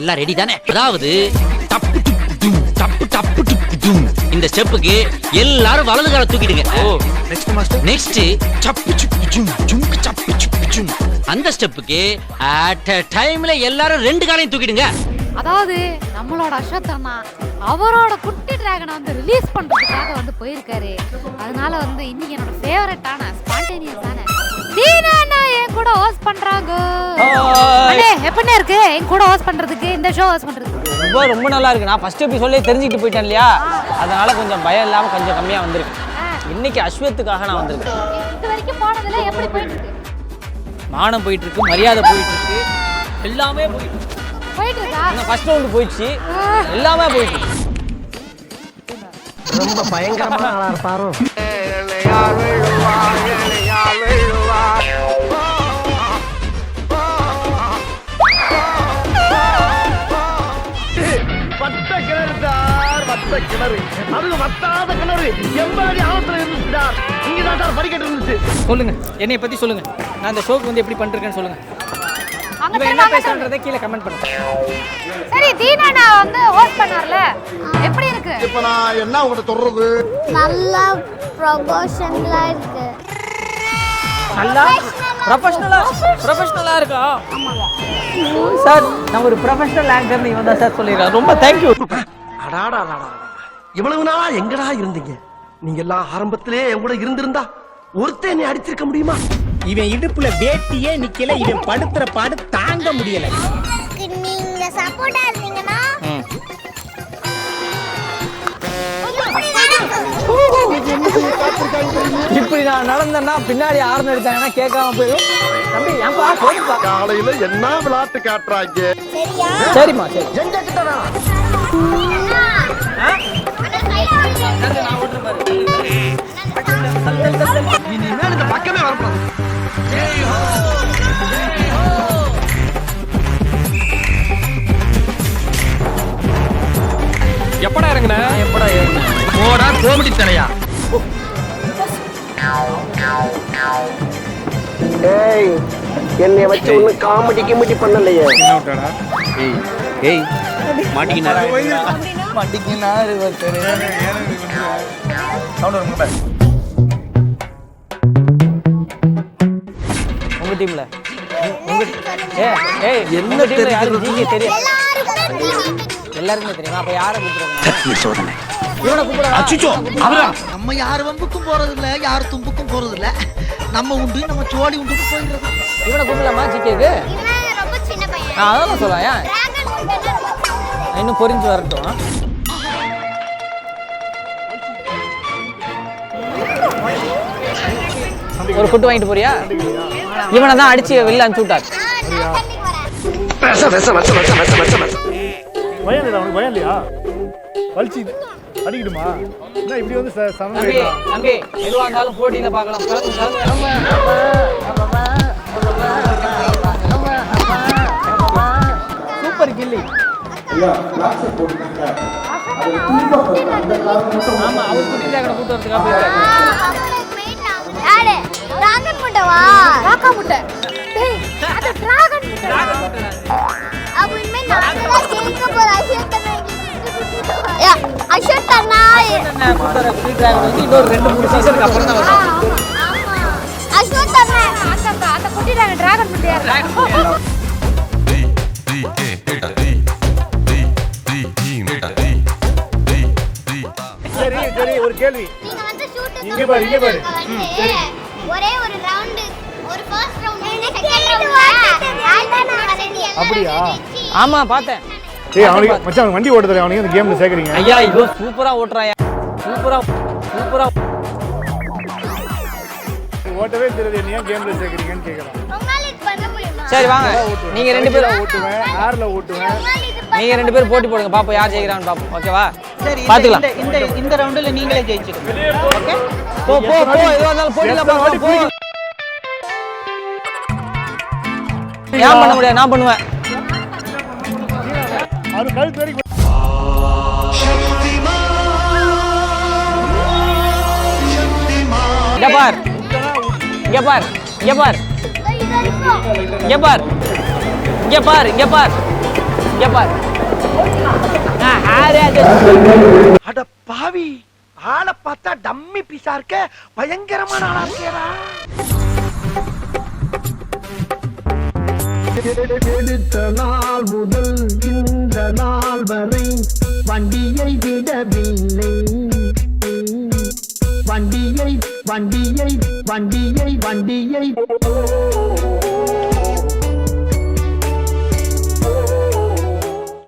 எல்லாம் ரெடி தானே? அதாவது டப்பு டும் டப்பு டப்பு டும். இந்த ஸ்டெப்புக்கு எல்லாரும் வலது கால தூக்கிடுங்க. Next master. நெக்ஸ்ட் சப்பு சுப்பு ஜும் ஜும்க்கு சப்பு சுப்பு ஜும். அந்த ஸ்டெப்புக்கு அட் a டைம்ல எல்லாரும் ரெண்டு காலையும் தூக்கிடுங்க. அதாவது நம்மளோட அஸ்வத் அண்ணா அவரோட குட்டி டிராகனை வந்து ரிலீஸ் பண்றதுக்காக வந்து போயிருக்காரு. அதனால வந்து இன்னைக்கு என்னோட ஃபேவரட்டான ஸ்பான்டேனியஸான தீனா அண்ணா என் கூட ஹோஸ்ட் பண்றாங்க. அண்ணே எப்பனே இருக்கு என் கூட ஹோஸ்ட் பண்றதுக்கு, இந்த ஷோ ஹோஸ்ட் பண்றதுக்கு? ரொம்ப நல்லா இருக்கு. நான் ஃபர்ஸ்ட் எபிசோட்லயே தெரிஞ்சுக்கிட்டு போயிட்டேன் இல்லையா, அதனால கொஞ்சம் பயம் இல்லாம கொஞ்சம் கம்மியா வந்திருக்கு. இன்னைக்கு அஸ்வத்துக்காக நான் வந்திருக்கேன். இது வரைக்கும் போனதுல எப்படி போயிட்டு இருக்கு? மானம் போயிட்டு இருக்கு, மரியாதை போயிட்டு இருக்கு, எல்லாமே போயிட்டு இருக்கா? ஃபர்ஸ்ட் ரவுண்ட் போயிடுச்சு, எல்லாமே போயிட்டு இருக்கு. ரொம்ப பயங்கரமான ஆளா இருப்பாரோ. சொல்லுங்க, என்னைய பத்தி சொல்லுங்க. நான் இந்த ஷோக்கு வந்து எப்படி பண்ணிருக்கேன்னு சொல்லுங்க. இவன் என்ன பேசுறன்றதை கீழே கமெண்ட் பண்ணுங்க. சரி, தீனா அண்ணா வந்து ஹோஸ்ட் பண்ணார்ல, எப்படி இருக்கு? இப்போ நான் என்ன உங்கள்கிட்ட சொல்றது? நல்லா ப்ரொபோஷன்லா இருக்கு. நல்லா ப்ரொஃபஷனலா இருக்கா? சார், நான் ஒரு ப்ரொஃபஷனல் ஆங்கர்னு இவன் தான் சார் சொல்லிருக்கான். ரொம்ப தேங்க்யூ. அடாடா இவ்வளவு நாளா எங்கடா இருந்தீங்க? நீங்க எல்லாம் ஆரம்பத்திலே என் கூட இருந்திருந்தா ஒருத்தன் நீ அடிச்சிருக்க முடியுமா? இவன் இடுப்புல வேட்டியே நிக்கல, இவன் படுத்துற பாடு தாங்க முடியல. நீங்க சப்போர்ட்டா இருந்தீங்கன்னா இப்படி நான் நடந்தேன்னா பின்னாடி ஆர்ன் அடிச்சாங்கன்னா கேட்காம போயிடும். தம்பி ஏன்பா போடுப்பா. காலையில என்ன விளையாட்டு காட்டுறாங்க? சரிம்மா சரி. எங்க கிட்டடா? இனிமேல் இந்த பக்கமே வரக்கூடாது. எப்படா இறங்குன? எப்படா ஏறுன? போடா கோமடி தலையா. ஏய், என்னை வச்சு ஒண்ணு காமெடி கிமெடி பண்ணலையே. ஏய் மாட்டிக்கினாரா? மாட்டிக்கினாரு ஒருத்தர். உங்க டீம்ல என்ன டீம்ல யாரு ஜிகே தெரியும்? எல்லாருக்குமே தெரியுமா? அப்ப யாரை கூப்பிடுறாங்க? இவனை கூப்பிடுறாங்க. அச்சச்சோ, அவரா? நம்ம யார் வம்புக்கும் போறது இல்ல, யார் தும்புக்கும் போறது இல்ல. நம்ம உண்டு, நம்ம சோழி உண்டு போயிடுறது. இவனை கூப்பிடலாமா ஜிகேக்கு? ரொம்ப சின்ன பையன். அதான் சொல்லலாம். ஏன் இன்னும் பொறிஞ்சு வரட்டும். ஒரு குட்டு வாங்கிட்டு போறியா? இவனை தான் அடிச்சு வெளில அனுப்பிச்சு விட்டார். பயம் இல்லையா? அவனுக்கு பயம் இல்லையா? வலிச்சு அடிக்கணுமா? என்ன இப்படி வந்து தம்பி எதுவா இருந்தாலும் போட்டியில பார்க்கலாம். சூப்பர் கில்லி. ஆமா, அவர் குட்டி டிராகனை கூட்டு வரதுக்காக போயிருக்காரு. யாரு? டிராகன் முட்டைவா? காக்கா முட்டை. டேய், அது டிராகன் முட்டை. அப்ப இனிமே நான் தான் ஜெயிக்க போறேன். அஸ்வத் அண்ணா குட்டி டிராகன் வந்து இன்னொரு 2-3 சீசனுக்கு அப்புறம் தான் வரும். அஸ்வத் அண்ணா அந்த குட்டி டிராகன் முட்டையா? சரி ஒரு கேள்வி. நீங்க வந்து ஷூட் இங்க பாரு. ஒரே ஒரு ரவுண்ட், ஒரு ஃபர்ஸ்ட் ரவுண்ட், செகண்ட் ரவுண்ட். அப்படியா? ஆமா பார்த்தேன். ஏய் அவனுக்கு மச்சான் வண்டி ஓட்டுறதுல அவனுக்கு இந்த கேம்ல சேர்க்கறீங்க. ஐயா இதோ சூப்பரா ஓட்டுறாயா. சூப்பரா ஓட்டவே தெரியாது, நீ ஏன் கேம்ல சேர்க்கறீங்கன்னு கேக்குறான். உங்களால இது பண்ண முடியுமா? சரி வாங்க, நீங்க 2 பேரும் ஓட்டுவேன், கார்ல ஓட்டுவேன். நீங்க 2 பேரும் போட்டி போடுங்க, பாப்போம் யார் ஜெயிக்கிறான்னு பாப்போம். ஓகேவா? சரி, பாத்துக்கலாம். இந்த ரவுண்டுல நீங்களே ஜெயிச்சிடுங்க. ஓகே, போ எதுவா இருந்தாலும் போட்டில போ. ஏன் பண்ண முடியாது? நான் பண்ணுவேன். அது கழுத்து வரைக்கும். இங்க பார். இங்க பார். இங்க பார். இங்க பார். இங்க பார். இங்க பார். இங்க பாரு நான் ஹேரே அட பாவி, ஆளை பார்த்தா டம்மி பீஸா இருக்க, பயங்கரமான ஆளா இருக்கேடா. எடுத்த நாள் முதல் இந்த நாள் வரை வண்டியை விடவில்லை, வண்டியை வண்டியை வண்டியை வண்டியை